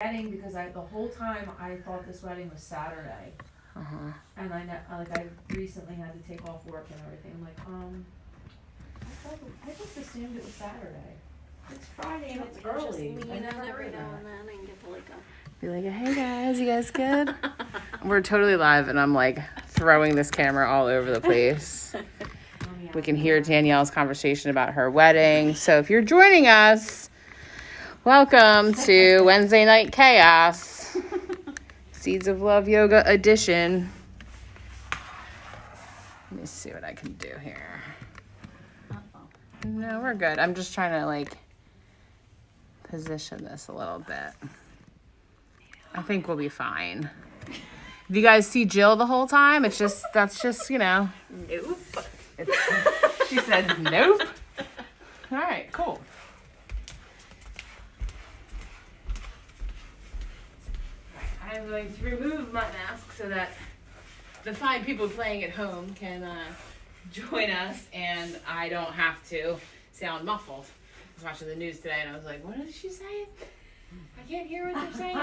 wedding because the whole time I thought this wedding was Saturday, and I recently had to take off work and everything. I'm like, I just assumed it was Saturday. It's Friday and it's early. Just lean in every now and then and get to like be like, hey guys, you guys good? We're totally live, and I'm like throwing this camera all over the place. We can hear Danielle's conversation about her wedding. So if you're joining us, welcome to Wednesday Night Chaos, Seeds of Love Yoga edition. Let me see what I can do here. No, we're good. I'm just trying to like position this a little bit. I think we'll be fine. If you guys see Jill the whole time, that's just, you know. nope. She said nope. All right, cool. I'm going to remove my mask so that the fine people playing at home can join us, and I don't have to sound muffled. I was watching the news today, and I was like, what did she say? I can't hear what they're saying.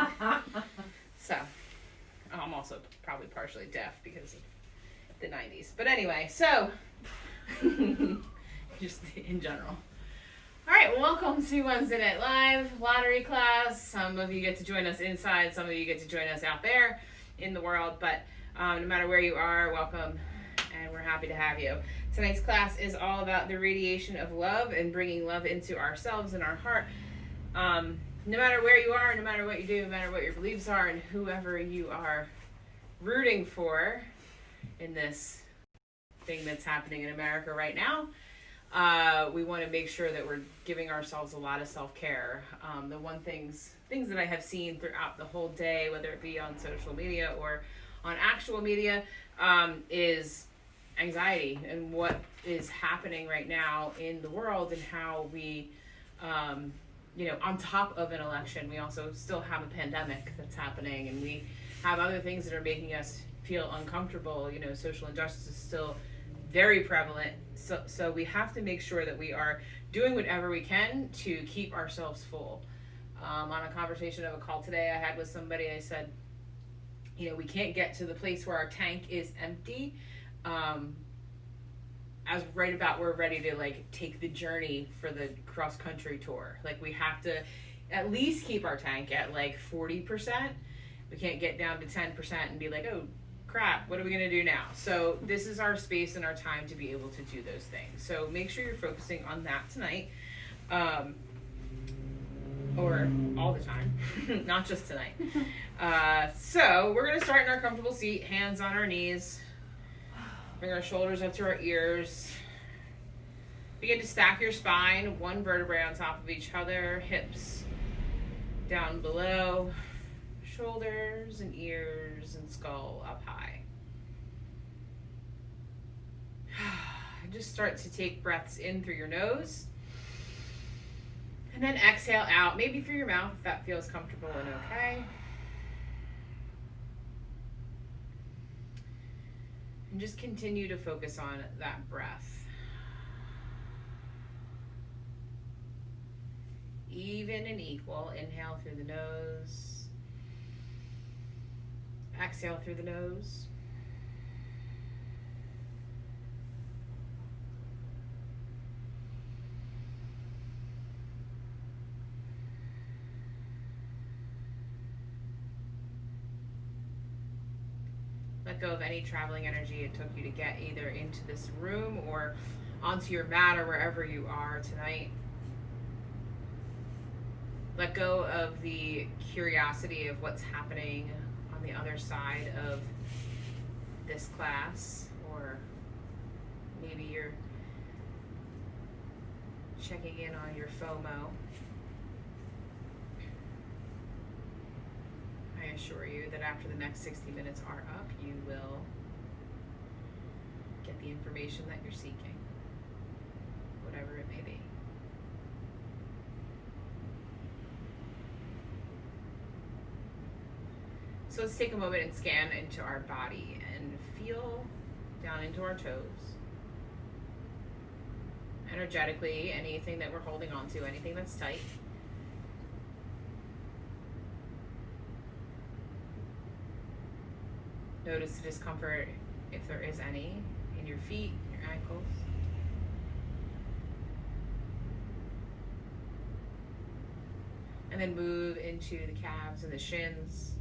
So, I'm also probably partially deaf because of the 90s. But anyway, so, just in general. All right, welcome to Wednesday Night Live lottery class. Some of you get to join us inside. Some of you get to join us out there in the world. But no matter where you are, welcome, and we're happy to have you. Tonight's class is all about the radiation of love and bringing love into ourselves and our heart. No matter where you are, no matter what you do, no matter what your beliefs are, and whoever you are rooting for in this thing that's happening in America right now, we want to make sure that we're giving ourselves a lot of self-care. The one things that I have seen throughout the whole day, whether it be on social media or on actual media, is anxiety and what is happening right now in the world, and how we, on top of an election, we also still have a pandemic that's happening, and we have other things that are making us feel uncomfortable. Social injustice is still very prevalent. So we have to make sure that we are doing whatever we can to keep ourselves full. On a conversation of a call today I had with somebody, I said, we can't get to the place where our tank is empty as right about we're ready to like take the journey for the cross country tour. Like, we have to at least keep our tank at like 40%. We can't get down to 10% and be like, oh crap, what are we going to do now? So this is our space and our time to be able to do those things. So make sure you're focusing on that tonight, or all the time, not just tonight. So we're going to start in our comfortable seat, hands on our knees. Bring our shoulders up to our ears. Begin to stack your spine, one vertebrae on top of each other, hips down below, shoulders and ears and skull up high. Just start to take breaths in through your nose, and then exhale out, maybe through your mouth if that feels comfortable and okay. And just continue to focus on that breath. Even and equal. Inhale through the nose. Exhale through the nose. Let go of any traveling energy it took you to get either into this room or onto your mat or wherever you are tonight. Let go of the curiosity of what's happening on the other side of this class, or maybe you're checking in on your FOMO. I assure you that after the next 60 minutes are up, you will get the information that you're seeking, whatever it may be. So let's take a moment and scan into our body and feel down into our toes. Energetically, anything that we're holding on to, anything that's tight. Notice the discomfort, if there is any, in your feet, your ankles. And then move into the calves and the shins,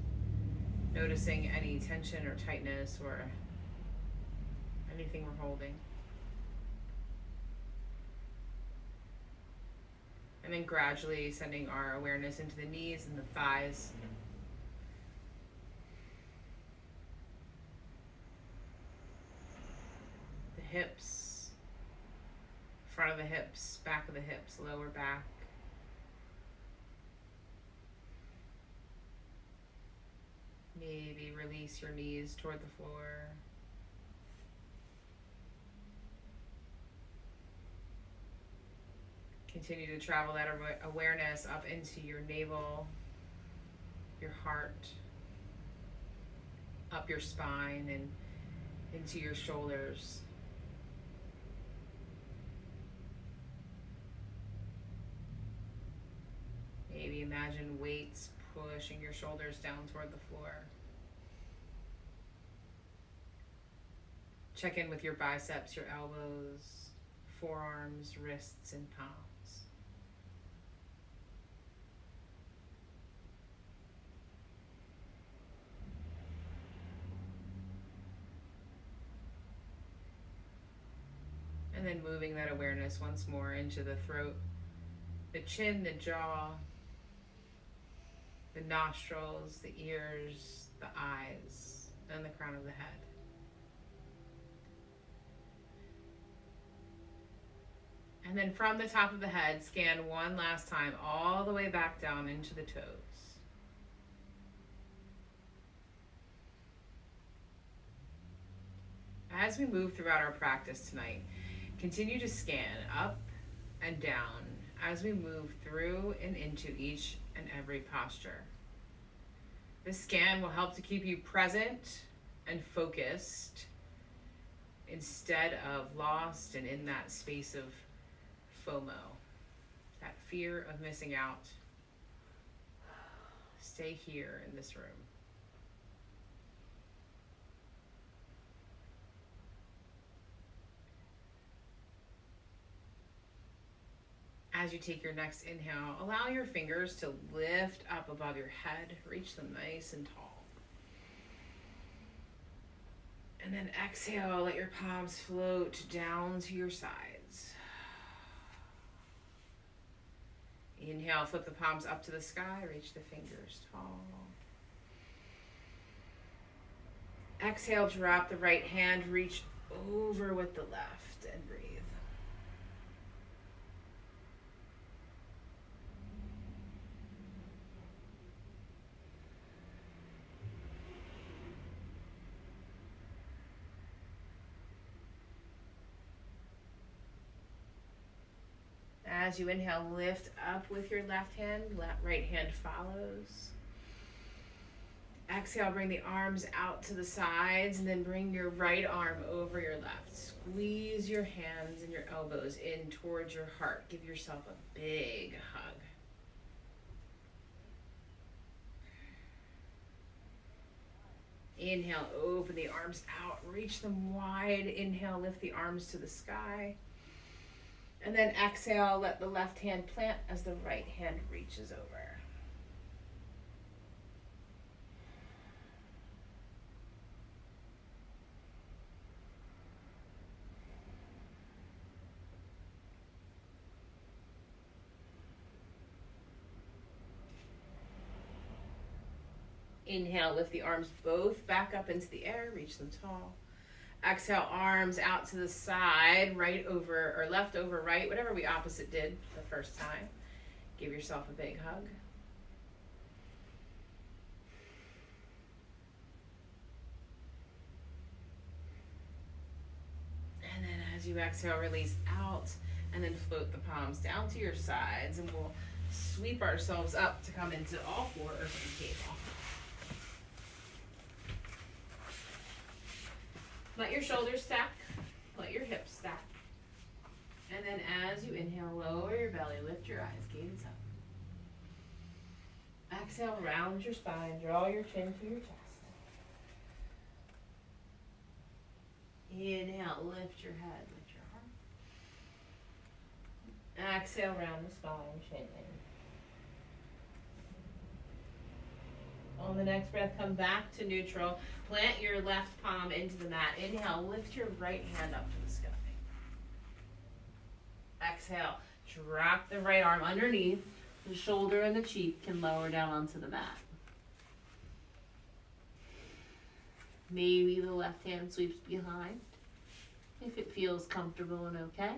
noticing any tension or tightness or anything we're holding. And then gradually sending our awareness into the knees and the thighs. The hips, front of the hips, back of the hips, lower back. Maybe release your knees toward the floor. Continue to travel that awareness up into your navel, your heart, up your spine and into your shoulders. Maybe imagine weights pushing your shoulders down toward the floor. Check in with your biceps, your elbows, forearms, wrists, and palms. And then moving that awareness once more into the throat, the chin, the jaw, the nostrils, the ears, the eyes, and the crown of the head. And then from the top of the head, scan one last time all the way back down into the toes. As we move throughout our practice tonight, continue to scan up and down as we move through and into each and every posture. This scan will help to keep you present and focused instead of lost and in that space of FOMO, that fear of missing out. Stay here in this room. As you take your next inhale, allow your fingers to lift up above your head, reach them nice and tall. And then exhale, let your palms float down to your sides. Inhale, flip the palms up to the sky, reach the fingers tall. Exhale, drop the right hand, reach over with the left and breathe. As you inhale, lift up with your left hand, right hand follows. Exhale, bring the arms out to the sides and then bring your right arm over your left. Squeeze your hands and your elbows in towards your heart. Give yourself a big hug. Inhale, open the arms out, reach them wide. Inhale, lift the arms to the sky. And then exhale, let the left hand plant as the right hand reaches over. Inhale, lift the arms both back up into the air, reach them tall. Exhale, arms out to the side, right over or left over right, whatever we opposite did the first time. Give yourself a big hug. And then as you exhale, release out and then float the palms down to your sides and we'll sweep ourselves up to come into all fours of the table. Let your shoulders stack, let your hips stack. And then as you inhale, lower your belly, lift your eyes, gaze up. Exhale, round your spine, draw your chin to your chest. Inhale, lift your head, lift your arm. Exhale, round the spine, chin in. On the next breath, come back to neutral. Plant your left palm into the mat. Inhale, lift your right hand up to the sky. Exhale, drop the right arm underneath. The shoulder and the cheek can lower down onto the mat. Maybe the left hand sweeps behind if it feels comfortable and okay.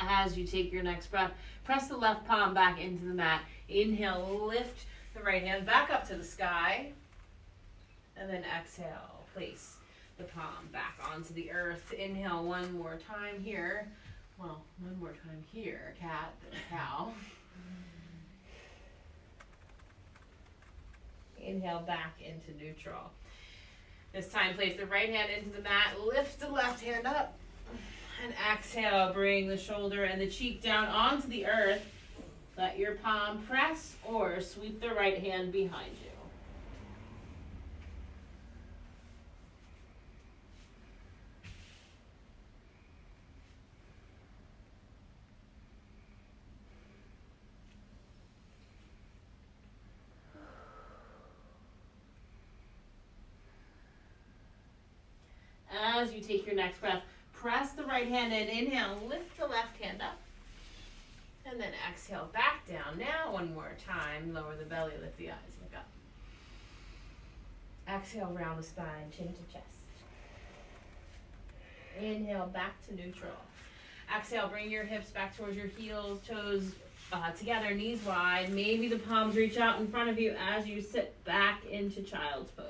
As you take your next breath, press the left palm back into the mat. Inhale, lift the right hand back up to the sky. And then exhale, place the palm back onto the earth. Inhale one more time here. Well, one more time here, cat, then cow. Inhale back into neutral. This time, place the right hand into the mat. Lift the left hand up. And exhale, bring the shoulder and the cheek down onto the earth. Let your palm press or sweep the right hand behind you. As you take your next breath, press the right hand in. Inhale, lift the left hand up. And then exhale, back down. Now one more time. Lower the belly, lift the eyes, look up. Exhale, round the spine, chin to chest. Inhale, back to neutral. Exhale, bring your hips back towards your heels, toes together, knees wide. Maybe the palms reach out in front of you as you sit back into child's pose.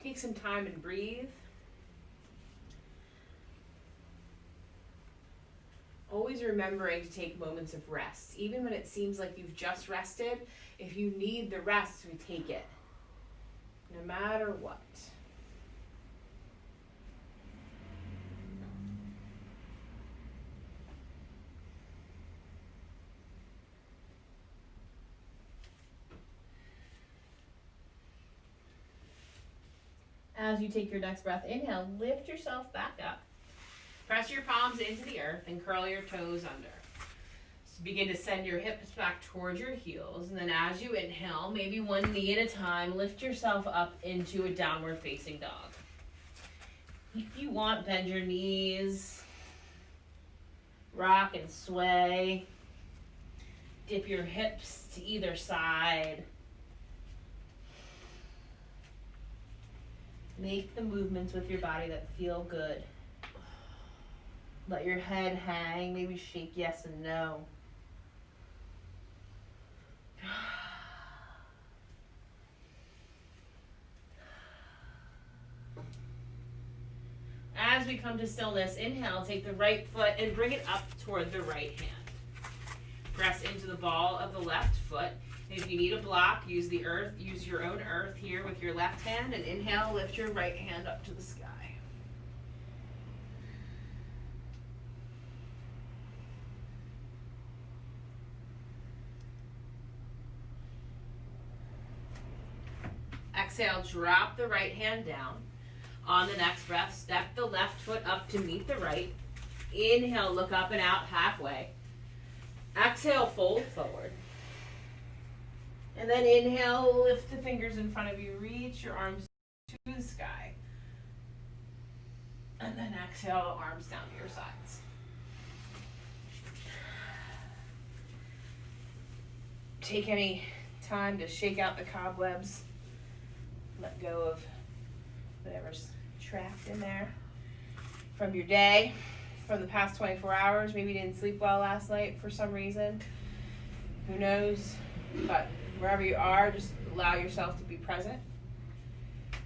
Take some time and breathe. Always remembering to take moments of rest. Even when it seems like you've just rested, if you need the rest, we take it. No matter what. As you take your next breath, inhale, lift yourself back up. Press your palms into the earth and curl your toes under. So begin to send your hips back towards your heels. And then as you inhale, maybe one knee at a time, lift yourself up into a downward facing dog. If you want, bend your knees. Rock and sway. Dip your hips to either side. Make the movements with your body that feel good. Let your head hang, maybe shake yes and no. As we come to stillness, inhale, take the right foot and bring it up toward the right hand. Press into the ball of the left foot. If you need a block, use the earth, use your own earth here with your left hand, and inhale, lift your right hand up to the sky. Exhale, drop the right hand down. On the next breath, step the left foot up to meet the right. Inhale, look up and out halfway. Exhale, fold forward. And then inhale, lift the fingers in front of you, reach your arms to the sky. And then exhale, arms down to your sides. Take any time to shake out the cobwebs. Let go of whatever's trapped in there from your day, from the past 24 hours. Maybe you didn't sleep well last night for some reason. Who knows? But wherever you are, just allow yourself to be present.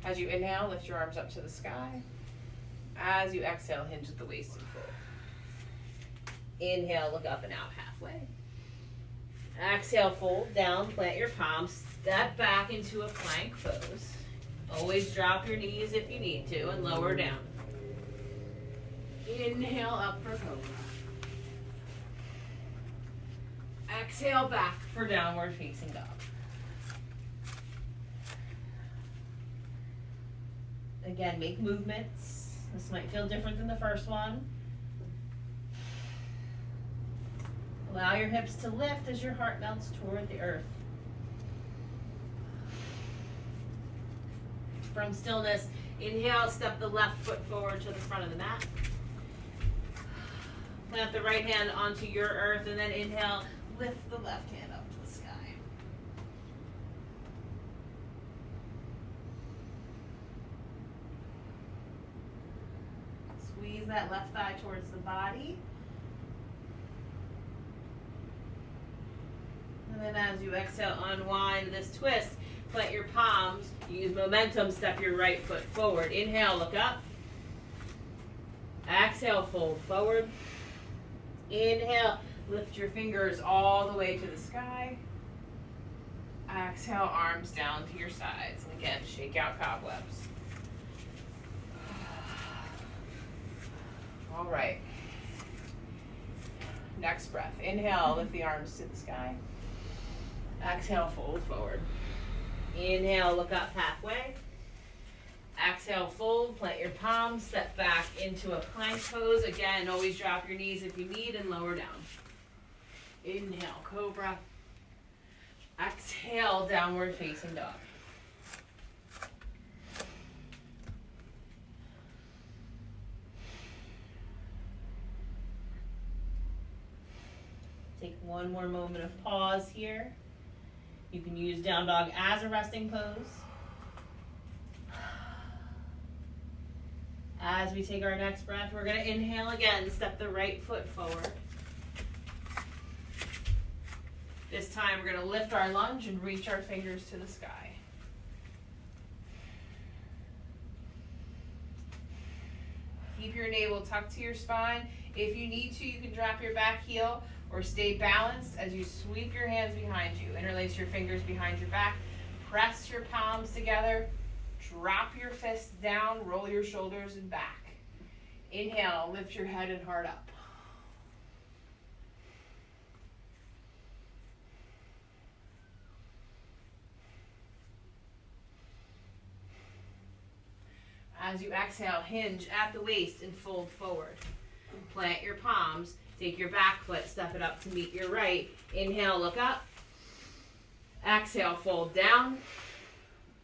As you inhale, lift your arms up to the sky. As you exhale, hinge at the waist and fold. Inhale, look up and out halfway. Exhale, fold down, plant your palms, step back into a plank pose. Always drop your knees if you need to and lower down. Inhale up for cobra. Exhale back for downward facing dog. Again, make movements. This might feel different than the first one. Allow your hips to lift as your heart melts toward the earth. From stillness, inhale, step the left foot forward to the front of the mat. Plant the right hand onto your earth, and then inhale, lift the left hand up to the sky. Squeeze that left thigh towards the body. And then as you exhale, unwind this twist. Plant your palms, use momentum, step your right foot forward. Inhale, look up. Exhale, fold forward. Inhale, lift your fingers all the way to the sky. Exhale, arms down to your sides. And again, shake out cobwebs. All right. Next breath. Inhale, lift the arms to the sky. Exhale, fold forward. Inhale, look up halfway. Exhale, fold, plant your palms, step back into a plank pose. Again, always drop your knees if you need and lower down. Inhale, cobra. Exhale, downward facing dog. Take one more moment of pause here. You can use down dog as a resting pose. As we take our next breath, we're going to inhale again, step the right foot forward. This time we're going to lift our lunge and reach our fingers to the sky. Keep your navel tucked to your spine. If you need to, you can drop your back heel or stay balanced as you sweep your hands behind you. Interlace your fingers behind your back. Press your palms together. Drop your fists down. Roll your shoulders and back. Inhale, lift your head and heart up. As you exhale, hinge at the waist and fold forward. Plant your palms. Take your back foot, step it up to meet your right. Inhale, look up. Exhale, fold down.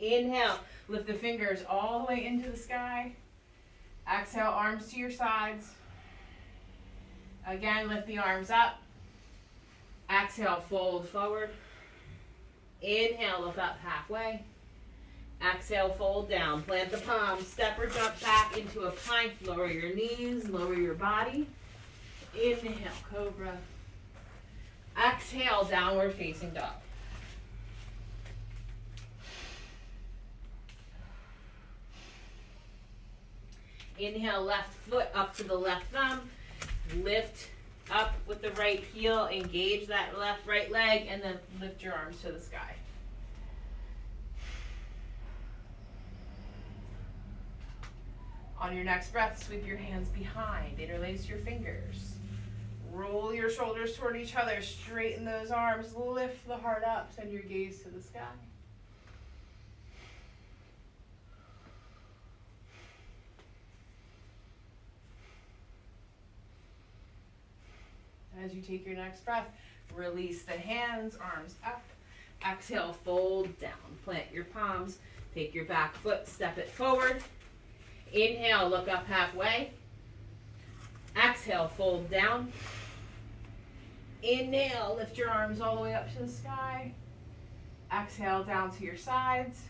Inhale, lift the fingers all the way into the sky. Exhale, arms to your sides. Again, lift the arms up. Exhale, fold forward. Inhale, look up halfway. Exhale, fold down. Plant the palms, step or jump back into a plank. Lower your knees, lower your body. Inhale, cobra. Exhale, downward facing dog. Inhale, left foot up to the left thumb. Lift up with the right heel. Engage that right leg and then lift your arms to the sky. On your next breath, sweep your hands behind. Interlace your fingers. Roll your shoulders toward each other. Straighten those arms. Lift the heart up. Send your gaze to the sky. As you take your next breath, release the hands, arms up. Exhale, fold down. Plant your palms. Take your back foot, step it forward. Inhale, look up halfway. Exhale, fold down. Inhale, lift your arms all the way up to the sky. Exhale, down to your sides.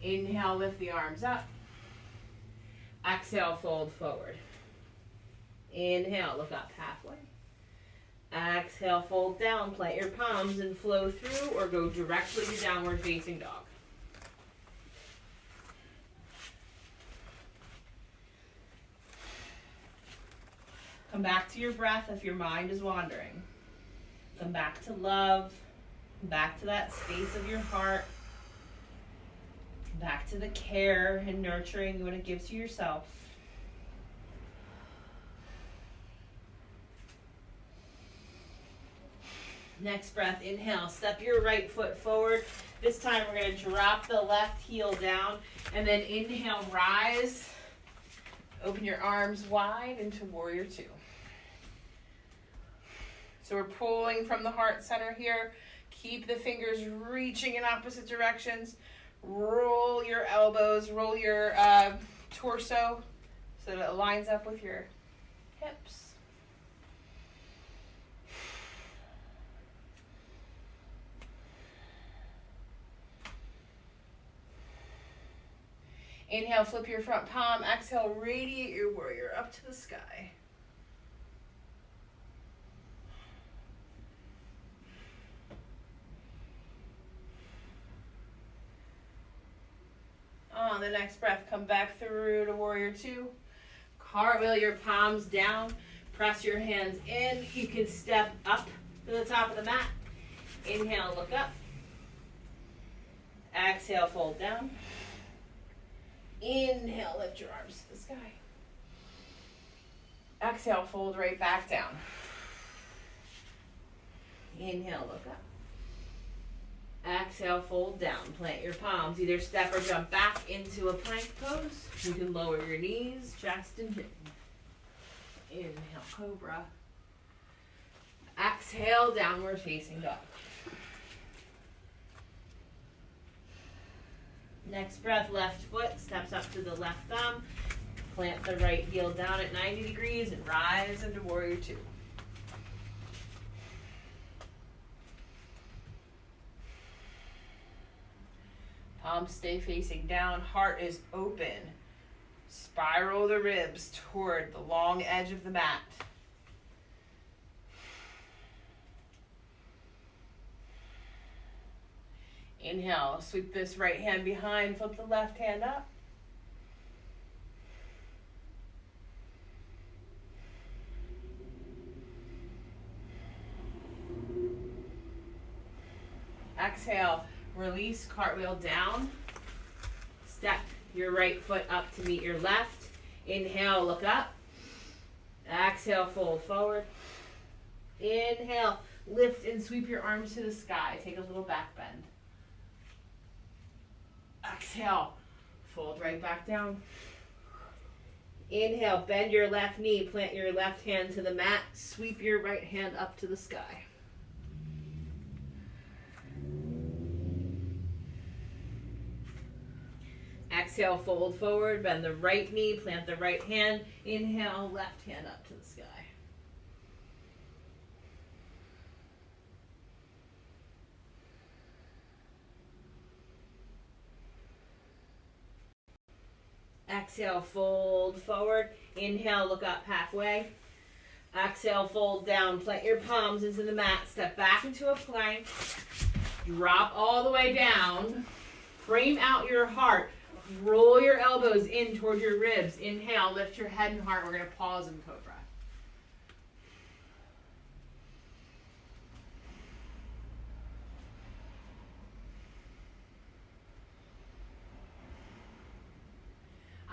Inhale, lift the arms up. Exhale, fold forward. Inhale, look up halfway. Exhale, fold down, plant your palms and flow through or go directly to downward facing dog. Come back to your breath if your mind is wandering. Come back to love. Back to that space of your heart. Back to the care and nurturing you want to give to yourself. Next breath, inhale, step your right foot forward. This time we're going to drop the left heel down and then inhale, rise. Open your arms wide into warrior two. So we're pulling from the heart center here. Keep the fingers reaching in opposite directions. Roll your elbows, roll your torso so that it lines up with your hips. Inhale, flip your front palm. Exhale, radiate your warrior up to the sky. On the next breath, come back through to warrior two. Cartwheel your palms down. Press your hands in. You can step up to the top of the mat. Inhale, look up. Exhale, fold down. Inhale, lift your arms to the sky. Exhale, fold right back down. Inhale, look up. Exhale, fold down. Plant your palms. Either step or jump back into a plank pose. You can lower your knees, chest, and chin. Inhale, cobra. Exhale, downward facing dog. Next breath, left foot steps up to the left thumb. Plant the right heel down at 90 degrees and rise into warrior two. Palms stay facing down, heart is open. Spiral the ribs toward the long edge of the mat. Inhale, sweep this right hand behind, flip the left hand up. Exhale, release, cartwheel down. Step your right foot up to meet your left. Inhale, look up. Exhale, fold forward. Inhale, lift and sweep your arms to the sky. Take a little back bend. Exhale, fold right back down. Inhale, bend your left knee, plant your left hand to the mat, sweep your right hand up to the sky. Exhale, fold forward, bend the right knee, plant the right hand. Inhale, left hand up to the sky. Exhale, fold forward. Inhale, look up halfway. Exhale, fold down. Plant your palms into the mat. Step back into a plank. Drop all the way down. Frame out your heart. Roll your elbows in toward your ribs. Inhale, lift your head and heart. We're going to pause in cobra.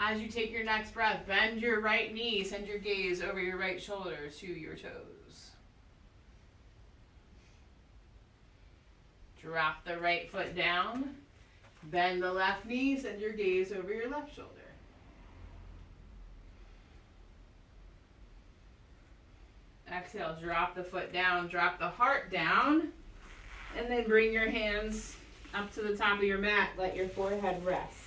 As you take your next breath, bend your right knee, send your gaze over your right shoulder to your toes. Drop the right foot down, bend the left knee, send your gaze over your left shoulder. Exhale, drop the foot down, drop the heart down, and then bring your hands up to the top of your mat, let your forehead rest.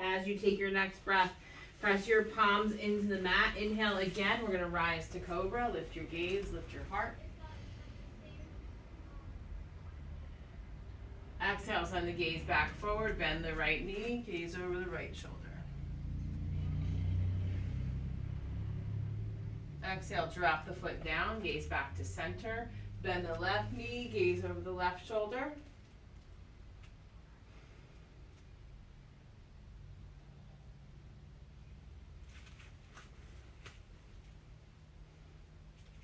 As you take your next breath, press your palms into the mat. Inhale again. We're going to rise to cobra. Lift your gaze, lift your heart. Exhale, send the gaze back forward, bend the right knee, gaze over the right shoulder. Exhale, drop the foot down, gaze back to center, bend the left knee, gaze over the left shoulder.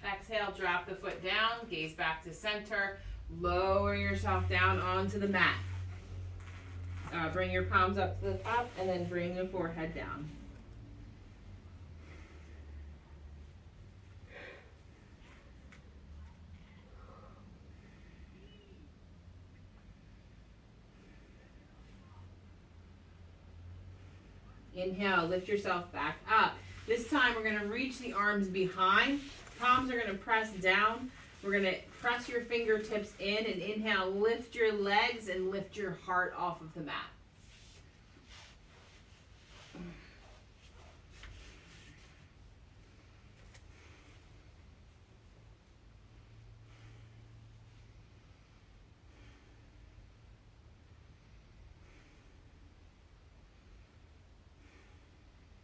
Exhale, drop the foot down, gaze back to center, lower yourself down onto the mat. Bring your palms up to the top and then bring the forehead down. Inhale, lift yourself back up. This time we're going to reach the arms behind. Palms are going to press down. We're going to press your fingertips in and inhale, lift your legs and lift your heart off of the mat.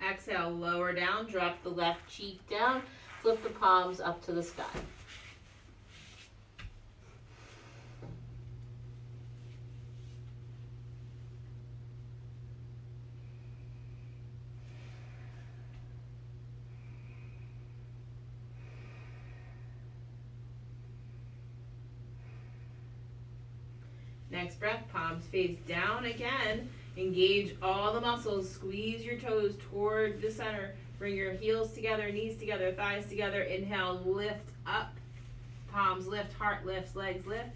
Exhale, lower down, drop the left cheek down, flip the palms up to the sky. Next breath, palms face down again. Engage all the muscles. Squeeze your toes toward the center. Bring your heels together, knees together, thighs together. Inhale, lift up. Palms lift, heart lifts, legs lift.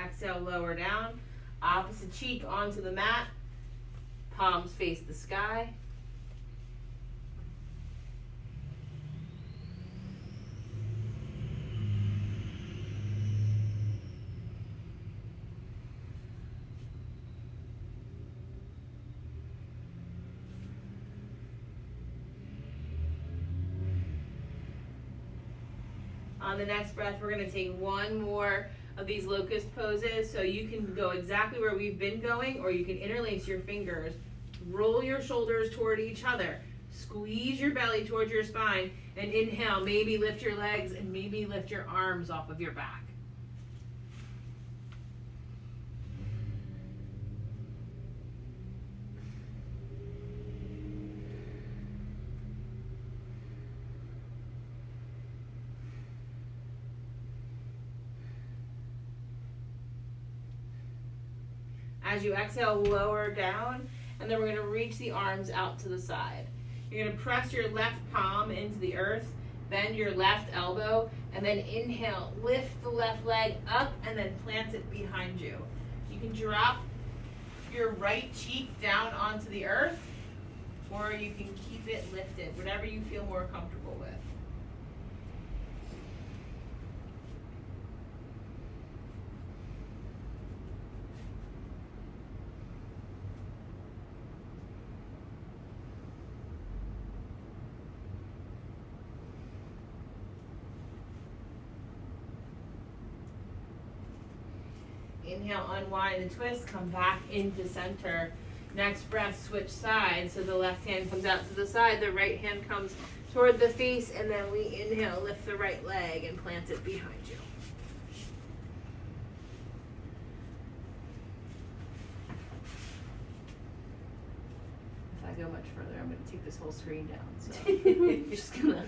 Exhale, lower down. Opposite cheek onto the mat. Palms face the sky. On the next breath, we're going to take one more of these locust poses, so you can go exactly where we've been going, or you can interlace your fingers, roll your shoulders toward each other, squeeze your belly towards your spine, and inhale, maybe lift your legs and maybe lift your arms off of your back. As you exhale, lower down, and then we're going to reach the arms out to the side. You're going to press your left palm into the earth, bend your left elbow, and then inhale, lift the left leg up, and then plant it behind you. You can drop your right cheek down onto the earth, or you can keep it lifted, whatever you feel more comfortable with. Inhale, unwind and twist, come back into center. Next breath, switch sides. So the left hand comes out to the side, the right hand comes toward the face, and then we inhale, lift the right leg and plant it behind you. If I go much further, I'm going to take this whole screen down. So I'm just going to,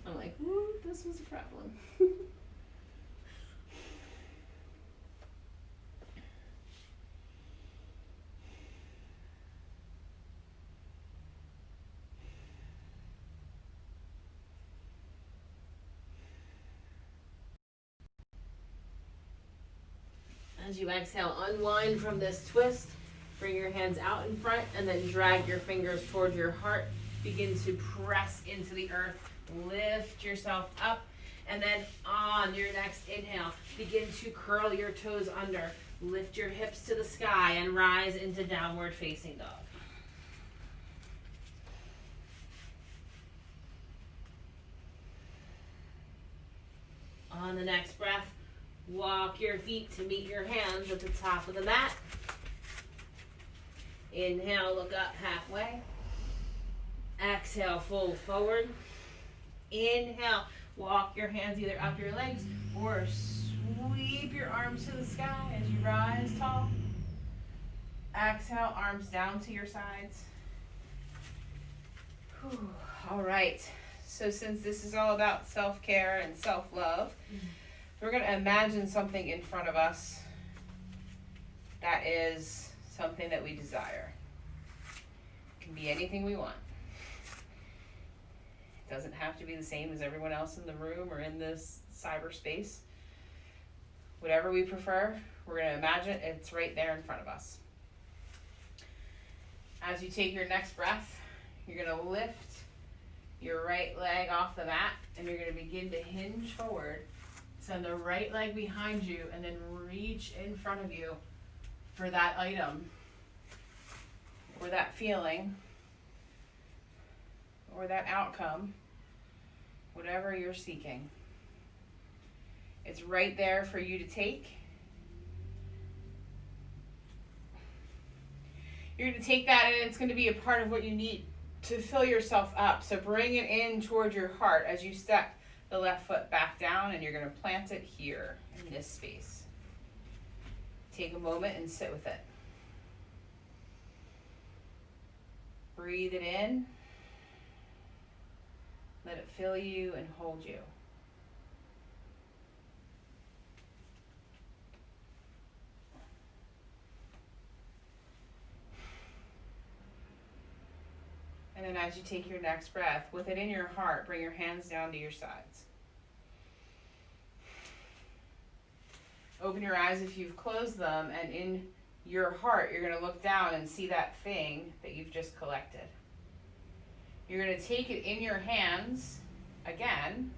I'm like, woo, this was a problem. As you exhale, unwind from this twist. Bring your hands out in front and then drag your fingers towards your heart. Begin to press into the earth. Lift yourself up. And then on your next inhale, begin to curl your toes under. Lift your hips to the sky and rise into downward facing dog. On the next breath, walk your feet to meet your hands at the top of the mat. Inhale, look up halfway. Exhale, fold forward. Inhale, walk your hands either up your legs or sweep your arms to the sky as you rise tall. Exhale, arms down to your sides. Whew. All right. So since this is all about self-care and self-love, we're going to imagine something in front of us that is something that we desire. It can be anything we want. It doesn't have to be the same as everyone else in the room or in this cyberspace. Whatever we prefer, we're going to imagine it's right there in front of us. As you take your next breath, you're going to lift your right leg off the mat and you're going to begin to hinge forward. Send the right leg behind you and then reach in front of you for that item or that feeling or that outcome, whatever you're seeking. It's right there for you to take. You're going to take that and it's going to be a part of what you need to fill yourself up. So bring it in towards your heart as you step the left foot back down and you're going to plant it here in this space. Take a moment and sit with it. Breathe it in. Let it fill you and hold you. And then as you take your next breath, with it in your heart, bring your hands down to your sides. Open your eyes if you've closed them, and in your heart, you're going to look down and see that thing that you've just collected. You're going to take it in your hands again,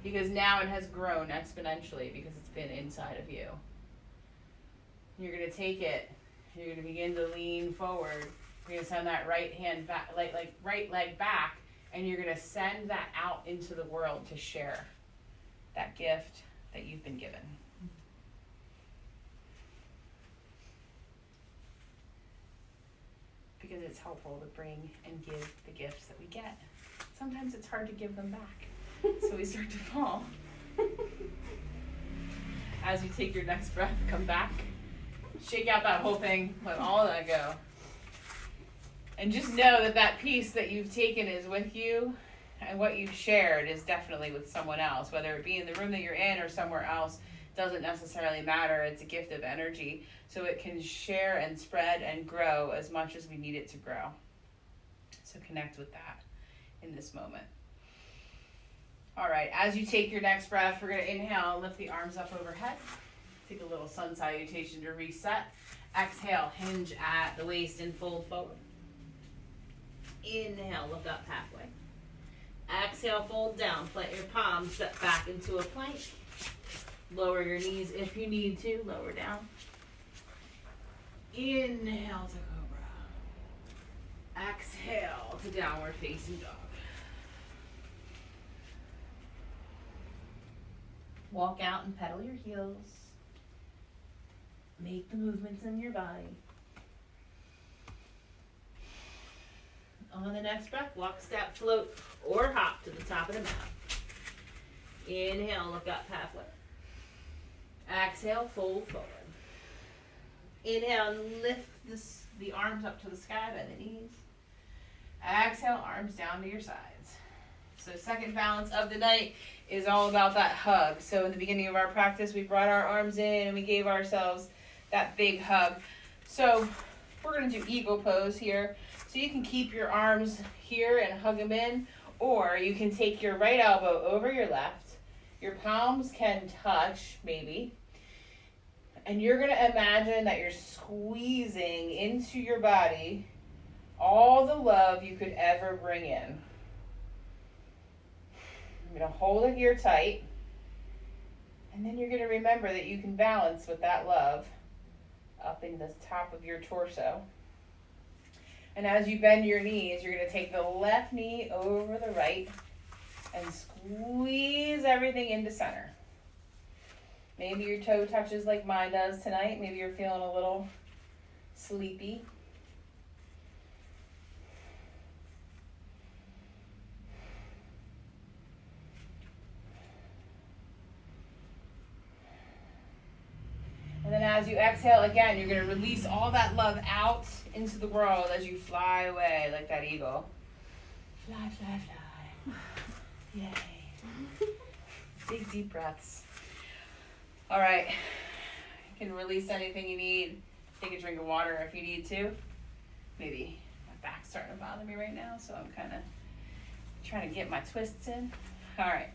because now it has grown exponentially because it's been inside of you. You're going to take it, you're going to begin to lean forward. You're going to send that right hand back, like right leg back, and you're going to send that out into the world to share that gift that you've been given. Because it's helpful to bring and give the gifts that we get. Sometimes it's hard to give them back, so we start to fall. As you take your next breath, come back, shake out that whole thing, let all of that go. And just know that that piece that you've taken is with you, and what you've shared is definitely with someone else, whether it be in the room that you're in or somewhere else. Doesn't necessarily matter. It's a gift of energy, so it can share and spread and grow as much as we need it to grow. So connect with that in this moment. All right, as you take your next breath, we're going to inhale, lift the arms up overhead. Take a little sun salutation to reset. Exhale, hinge at the waist and fold forward. Inhale, look up halfway. Exhale, fold down. Plant your palms, step back into a plank. Lower your knees if you need to, lower down. Inhale to cobra. Exhale to downward facing dog. Walk out and pedal your heels. Make the movements in your body. On the next breath, walk, step, float, or hop to the top of the mat. Inhale, look up halfway. Exhale, fold forward. Inhale, lift the arms up to the sky by the knees. Exhale, arms down to your sides. So second balance of the night is all about that hug. So in the beginning of our practice, we brought our arms in and we gave ourselves that big hug. So we're going to do eagle pose here. So you can keep your arms here and hug them in, or you can take your right elbow over your left. Your palms can touch, maybe. And you're going to imagine that you're squeezing into your body all the love you could ever bring in. I'm going to hold it here tight. And then you're going to remember that you can balance with that love up in the top of your torso. And as you bend your knees, you're going to take the left knee over the right and squeeze everything into center. Maybe your toe touches like mine does tonight. Maybe you're feeling a little sleepy. And then as you exhale again, you're going to release all that love out into the world as you fly away like that eagle. Fly, fly, fly. Yay. Big deep breaths. All right. You can release anything you need. Take a drink of water if you need to. Maybe my back's starting to bother me right now, so I'm kind of trying to get my twists in. All right.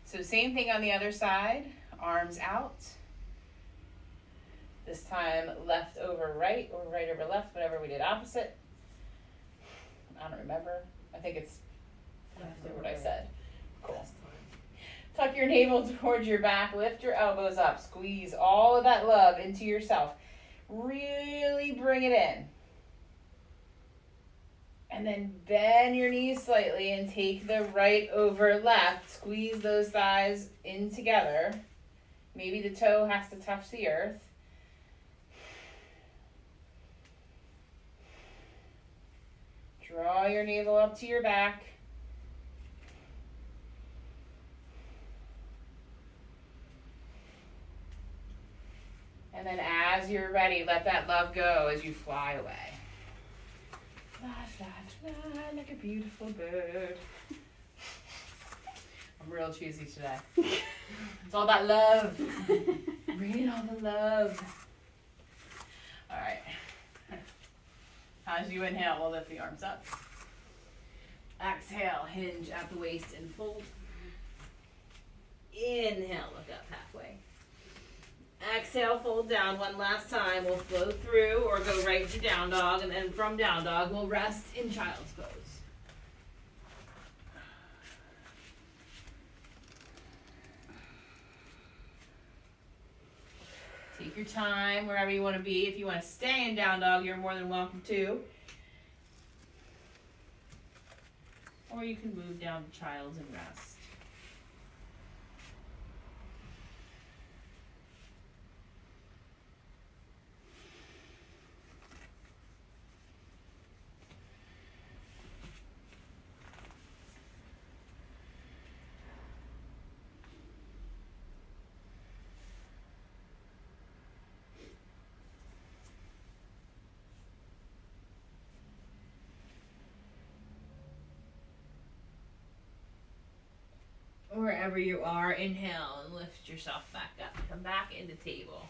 So same thing on the other side, arms out. This time left over right or right over left, whenever we did opposite. I don't remember. I think it's what I said. Cool. Tuck your navel towards your back, lift your elbows up, squeeze all of that love into yourself. Really bring it in. And then bend your knees slightly and take the right over left. Squeeze those thighs in together. Maybe the toe has to touch the earth. Draw your navel up to your back. And then as you're ready, let that love go as you fly away. Fly, fly, fly like a beautiful bird. I'm real cheesy today. It's all that love. Bring in all the love. All right. As you inhale, we'll lift the arms up. Exhale, hinge at the waist and fold. Inhale, look up halfway. Exhale, fold down one last time. We'll flow through or go right to down dog, and then from down dog, we'll rest in child's pose. Take your time wherever you want to be. If you want to stay in down dog, you're more than welcome to. Or you can move down to child's and rest. Wherever you are, inhale and lift yourself back up. Come back into table.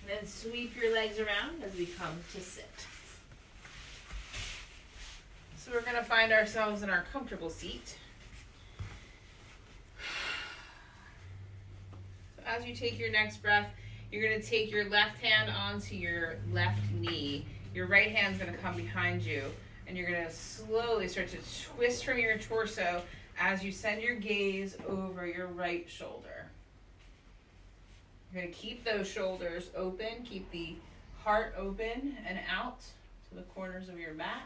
And then sweep your legs around as we come to sit. So we're going to find ourselves in our comfortable seat. So as you take your next breath, you're going to take your left hand onto your left knee. Your right hand's going to come behind you. And you're going to slowly start to twist from your torso as you send your gaze over your right shoulder. You're going to keep those shoulders open, keep the heart open and out to the corners of your mat.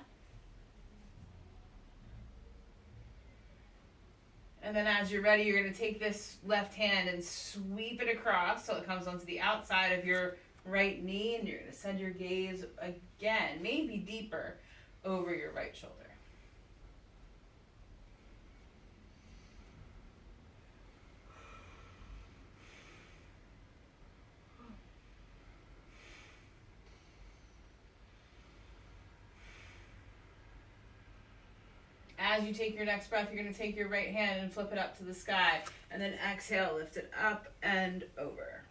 And then as you're ready, you're going to take this left hand and sweep it across so it comes onto the outside of your right knee, and you're going to send your gaze again, maybe deeper, over your right shoulder. As you take your next breath, you're going to take your right hand and flip it up to the sky. And then exhale, lift it up and over.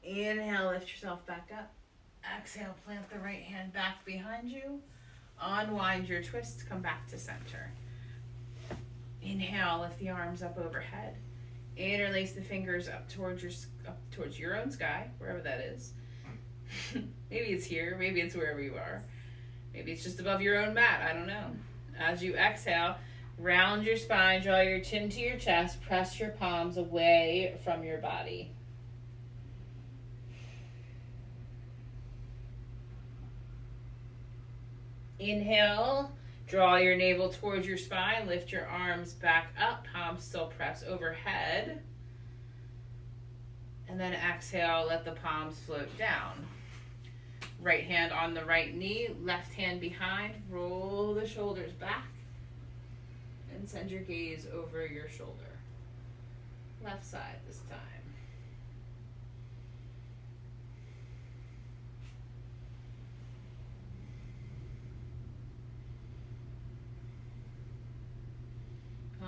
Inhale, lift yourself back up. Exhale, plant the right hand back behind you. Unwind your twist, come back to center. Inhale, lift the arms up overhead. Interlace the fingers up towards your own sky, wherever that is. Maybe it's here, maybe it's wherever you are. Maybe it's just above your own mat, I don't know. As you exhale, round your spine, draw your chin to your chest, press your palms away from your body. Inhale, draw your navel towards your spine, lift your arms back up, palms still press overhead. And then exhale, let the palms float down. Right hand on the right knee, left hand behind, roll the shoulders back, and send your gaze over your shoulder. Left side this time.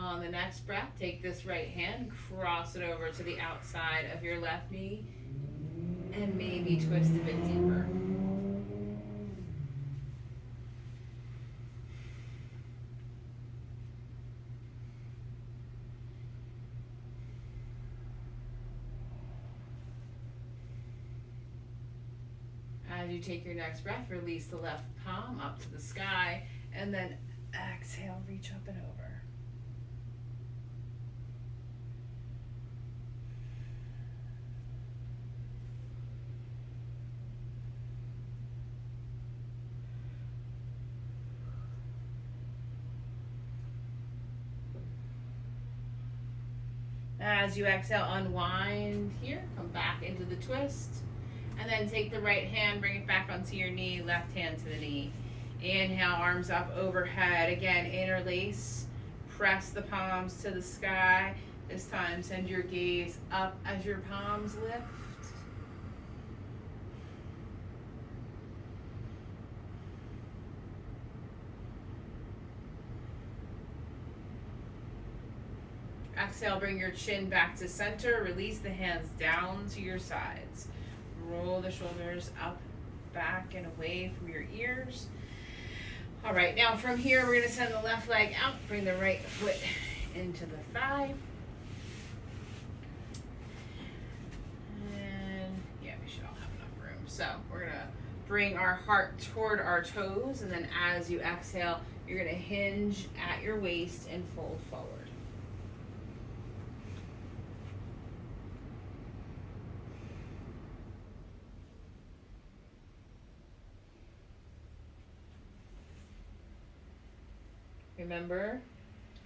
On the next breath, take this right hand, cross it over to the outside of your left knee, and maybe twist a bit deeper. As you take your next breath, release the left palm up to the sky, and then exhale, reach up and over. As you exhale, unwind here, come back into the twist, and then take the right hand, bring it back onto your knee, left hand to the knee. Inhale, arms up overhead. Again, interlace, press the palms to the sky. This time, send your gaze up as your palms lift. Exhale, bring your chin back to center. Release the hands down to your sides. Roll the shoulders up, back, and away from your ears. All right, now from here, we're going to send the left leg out. Bring the right foot into the thigh. And yeah, we should all have enough room. So we're going to bring our heart toward our toes. And then as you exhale, you're going to hinge at your waist and fold forward. Remember,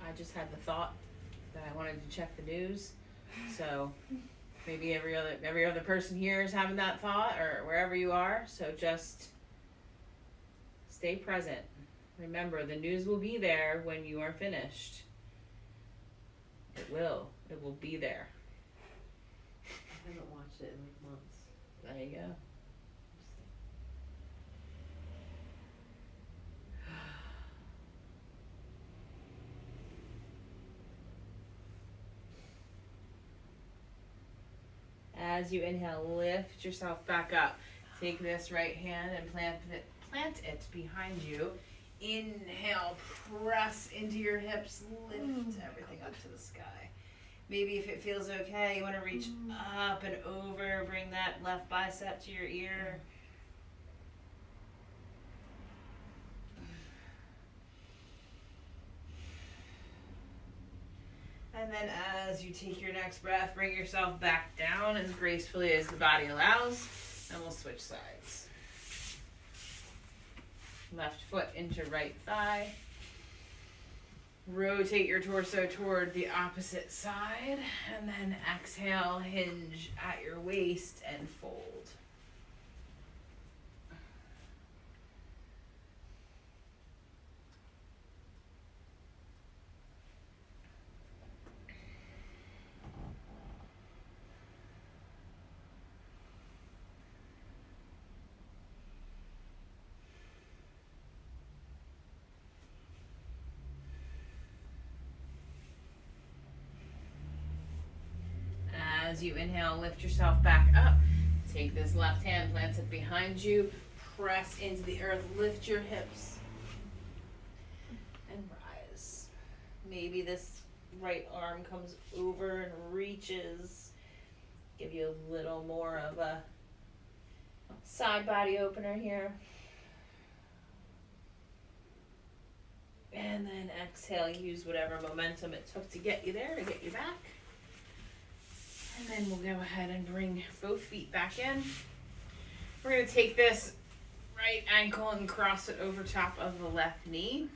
I just had the thought that I wanted to check the news, so maybe every other person here is having that thought, or wherever you are. So just stay present. Remember, the news will be there when you are finished. It will be there. I haven't watched it in like months. There you go. As you inhale, lift yourself back up. Take this right hand and plant it behind you. Inhale, press into your hips, lift everything up to the sky. Maybe if it feels okay, you want to reach up and over, bring that left bicep to your ear. And then as you take your next breath, bring yourself back down as gracefully as the body allows, and we'll switch sides. Left foot into right thigh. Rotate your torso toward the opposite side, and then exhale, hinge at your waist and fold. As you inhale, lift yourself back up. Take this left hand, plant it behind you. Press into the earth, lift your hips, and rise. Maybe this right arm comes over and reaches. Give you a little more of a side body opener here. And then exhale, use whatever momentum it took to get you there, to get you back. And then we'll go ahead and bring both feet back in. We're going to take this right ankle and cross it over top of the left knee.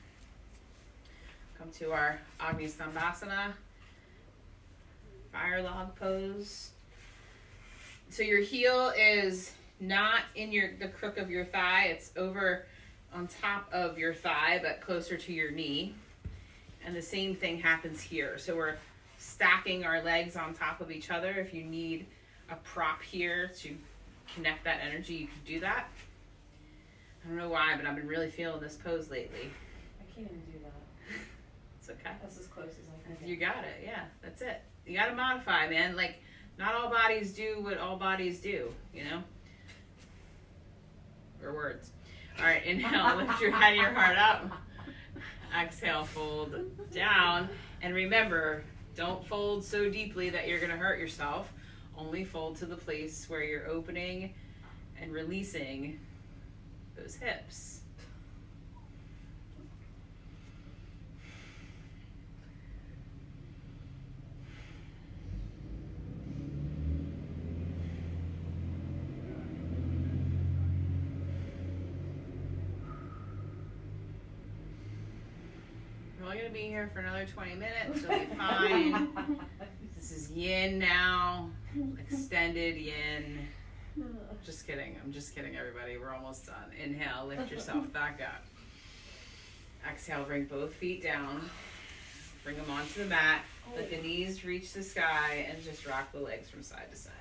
Come to our Agni Stambhasana, fire log pose. So your heel is not in the crook of your thigh, it's over on top of your thigh, but closer to your knee. And the same thing happens here. So we're stacking our legs on top of each other. If you need a prop here to connect that energy, you can do that. I don't know why, but I've been really feeling this pose lately. I can't even do that. It's okay. That's as close as I can get. You got it, yeah, that's it. You gotta modify, man. Like, not all bodies do what all bodies do, you know? Or words. All right, inhale, lift your head, your heart up. Exhale, fold down. And remember, don't fold so deeply that you're gonna hurt yourself. Only fold to the place where you're opening and releasing those hips. We're only gonna be here for another 20 minutes, so we'll be fine. This is yin now, extended yin. Just kidding, I'm just kidding, everybody. We're almost done. Inhale, lift yourself back up. Exhale, bring both feet down. Bring them onto the mat. Let the knees reach the sky and just rock the legs from side to side.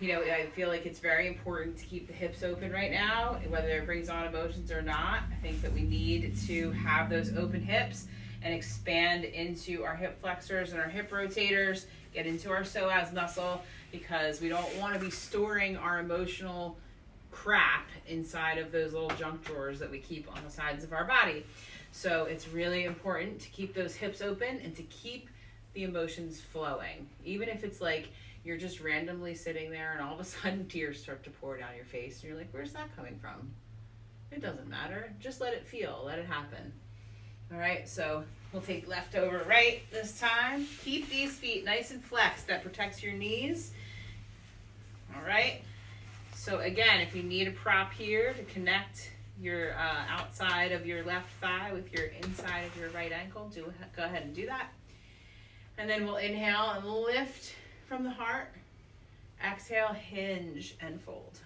You know, I feel like it's very important to keep the hips open right now, whether it brings on emotions or not. I think that we need to have those open hips and expand into our hip flexors and our hip rotators, get into our psoas muscle, because we don't want to be storing our emotional crap inside of those little junk drawers that we keep on the sides of our body. So it's really important to keep those hips open and to keep the emotions flowing. Even if it's like you're just randomly sitting there and all of a sudden tears start to pour down your face and you're like, where's that coming from? It doesn't matter. Just let it feel. Let it happen. All right, so we'll take left over right this time. Keep these feet nice and flexed. That protects your knees. All right. So again, if you need a prop here to connect your outside of your left thigh with your inside of your right ankle, go ahead and do that. And then we'll inhale and lift from the heart. Exhale, hinge and fold.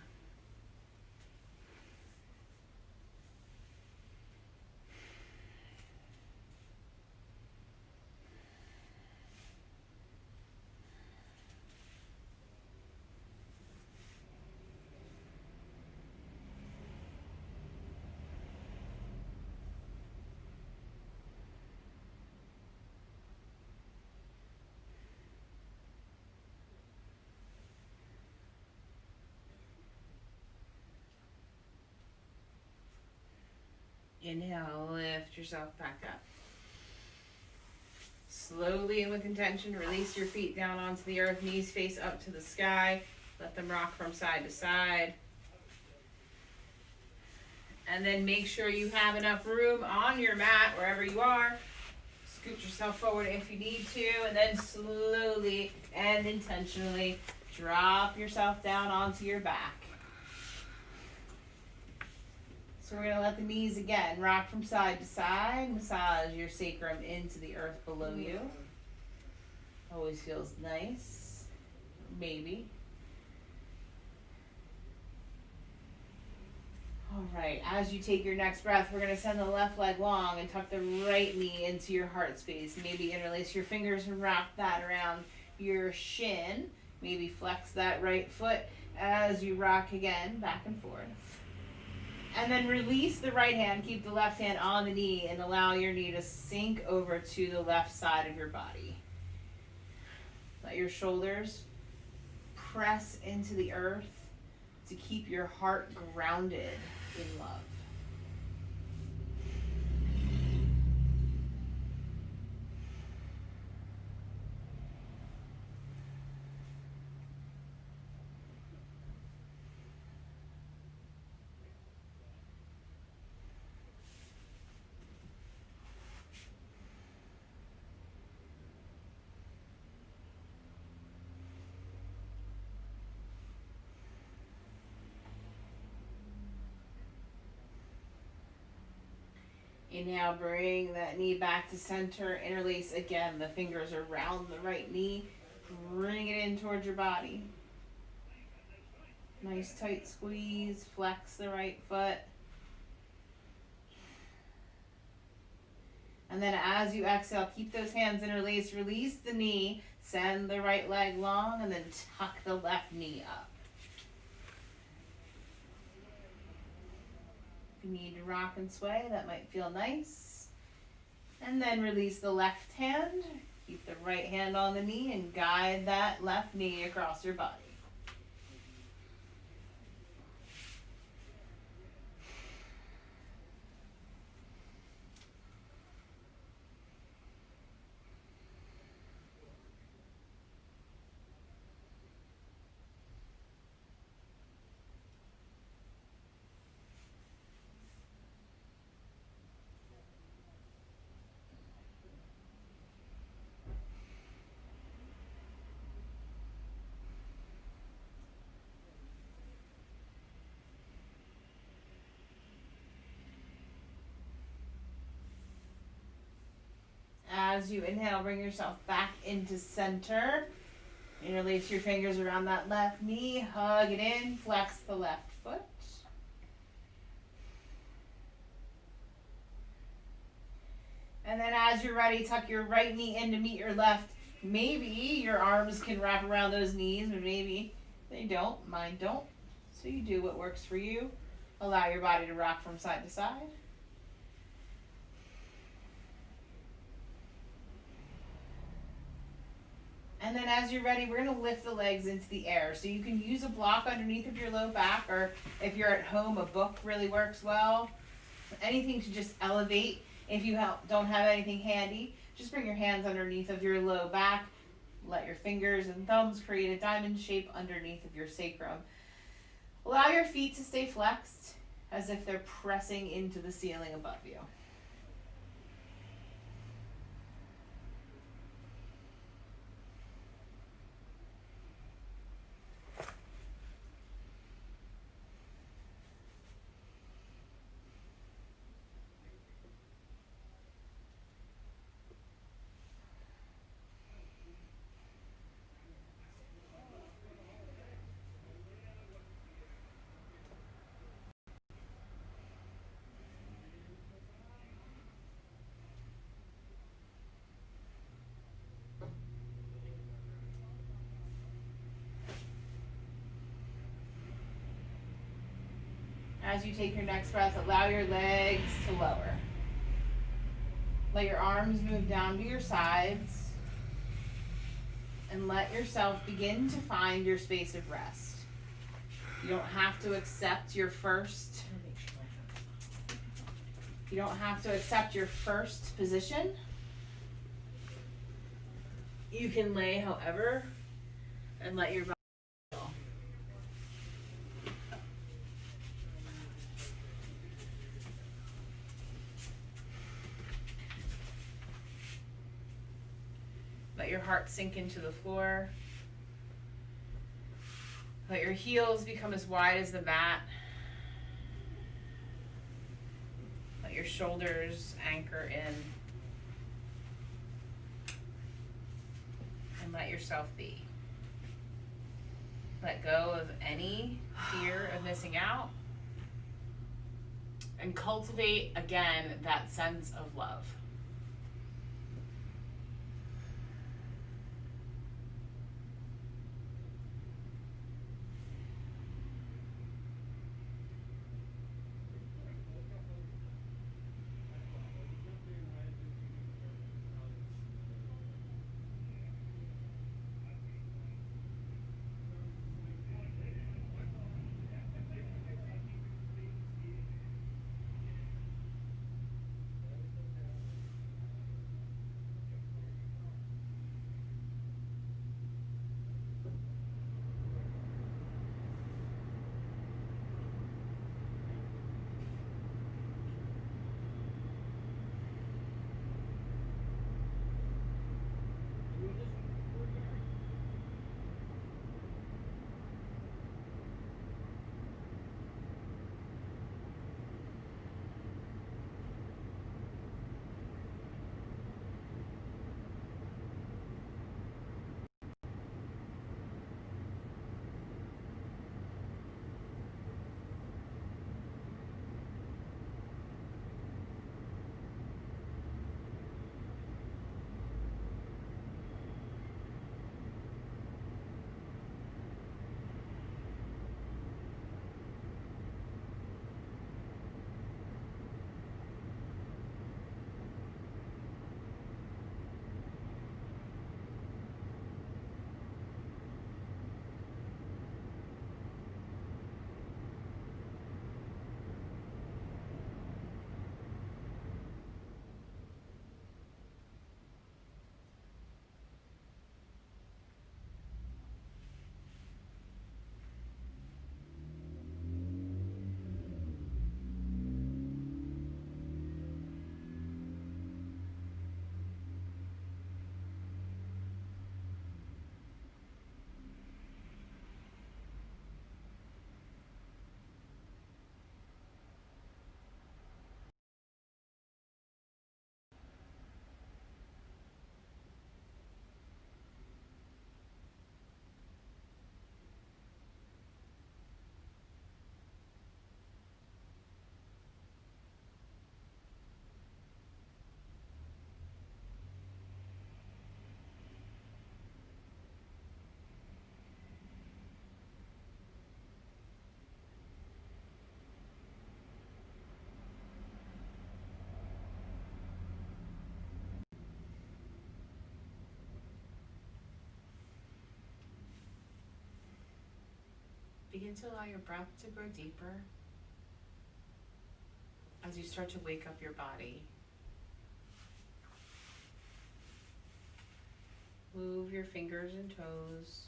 Inhale, lift yourself back up. Slowly and with intention, release your feet down onto the earth, knees face up to the sky. Let them rock from side to side. And then make sure you have enough room on your mat, wherever you are. Scoot yourself forward if you need to, and then slowly and intentionally drop yourself down onto your back. So we're going to let the knees again rock from side to side. Massage your sacrum into the earth below you. Always feels nice. Maybe. All right, as you take your next breath, we're going to send the left leg long and tuck the right knee into your heart space. Maybe interlace your fingers and wrap that around your shin. Maybe flex that right foot as you rock again, back and forth. And then release the right hand, keep the left hand on the knee, and allow your knee to sink over to the left side of your body. Let your shoulders press into the earth to keep your heart grounded in love. Inhale, bring that knee back to center. Interlace again the fingers around the right knee. Bring it in towards your body. Nice tight squeeze. Flex the right foot. And then as you exhale, keep those hands interlaced. Release the knee. Send the right leg long and then tuck the left knee up. If you need to rock and sway, that might feel nice. And then release the left hand. Keep the right hand on the knee and guide that left knee across your body. As you inhale, bring yourself back into center. Interlace your fingers around that left knee. Hug it in. Flex the left foot. And then as you're ready, tuck your right knee in to meet your left. Maybe your arms can wrap around those knees, but maybe they don't. Mine don't. So you do what works for you. Allow your body to rock from side to side. And then as you're ready, we're going to lift the legs into the air. So you can use a block underneath of your low back, or if you're at home, a book really works well. Anything to just elevate. If you don't have anything handy, just bring your hands underneath of your low back. Let your fingers and thumbs create a diamond shape underneath of your sacrum. Allow your feet to stay flexed as if they're pressing into the ceiling above you. As you take your next breath, allow your legs to lower. Let your arms move down to your sides. And let yourself begin to find your space of rest. You don't have to accept your first position. You can lay however and let your body go. Let your heart sink into the floor. Let your heels become as wide as the mat. Let your shoulders anchor in. And let yourself be. Let go of any fear of missing out. And cultivate again that sense of love. Begin to allow your breath to grow deeper as you start to wake up your body. Move your fingers and toes.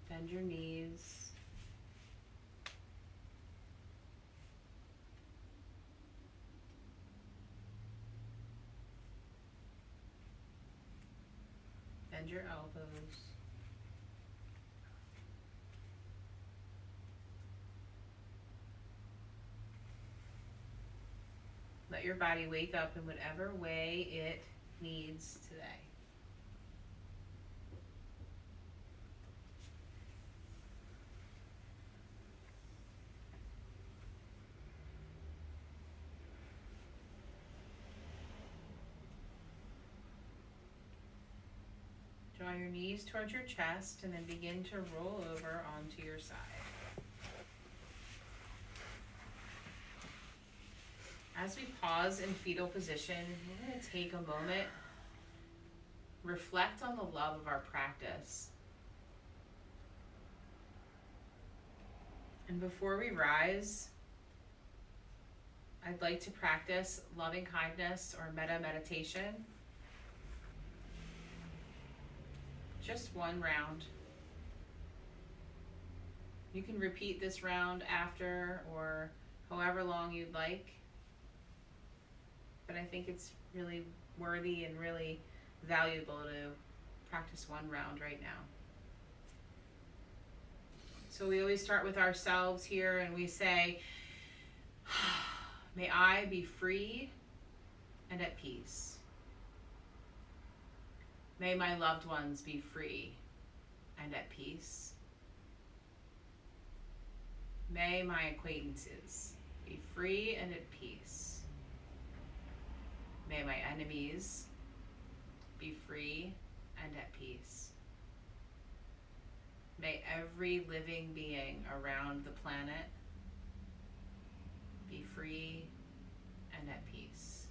Bend your knees. Bend your elbows. Let your body wake up in whatever way it needs today. Draw your knees towards your chest and then begin to roll over onto your side. As we pause in fetal position, we're going to take a moment, reflect on the love of our practice. And before we rise, I'd like to practice loving kindness or metta meditation. Just one round. You can repeat this round after or however long you'd like. But I think it's really worthy and really valuable to practice one round right now. So we always start with ourselves here and we say, may I be free and at peace. May my loved ones be free and at peace. May my acquaintances be free and at peace. May my enemies be free and at peace. May every living being around the planet be free and at peace.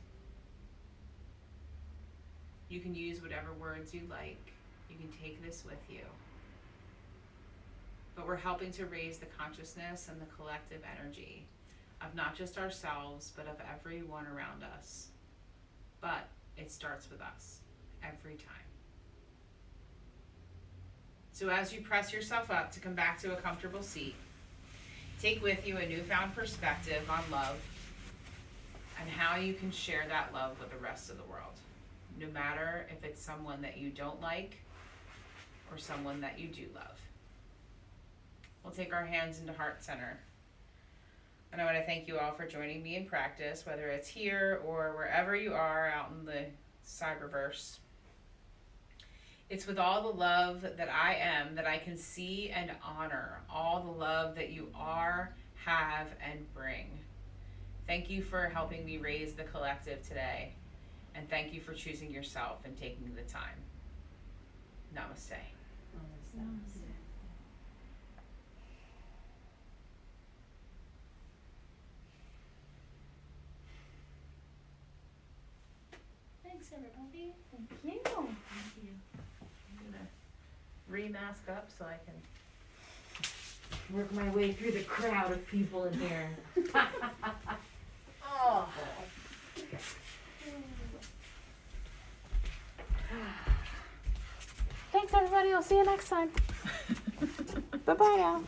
You can use whatever words you like. You can take this with you. But we're helping to raise the consciousness and the collective energy of not just ourselves, but of everyone around us. But it starts with us every time. So as you press yourself up to come back to a comfortable seat, take with you a newfound perspective on love and how you can share that love with the rest of the world, no matter if it's someone that you don't like or someone that you do love. We'll take our hands into heart center. And I want to thank you all for joining me in practice, whether it's here or wherever you are out in the cyberverse. It's with all the love that I am that I can see and honor all the love that you are, have, and bring. Thank you for helping me raise the collective today. And thank you for choosing yourself and taking the time. Namaste. Namaste. Thanks, everybody. Thank you. Thank you. I'm gonna re-mask up so I can. Work my way through the crowd of people in here. Oh. Thanks, everybody. I'll see you next time. Bye-bye now.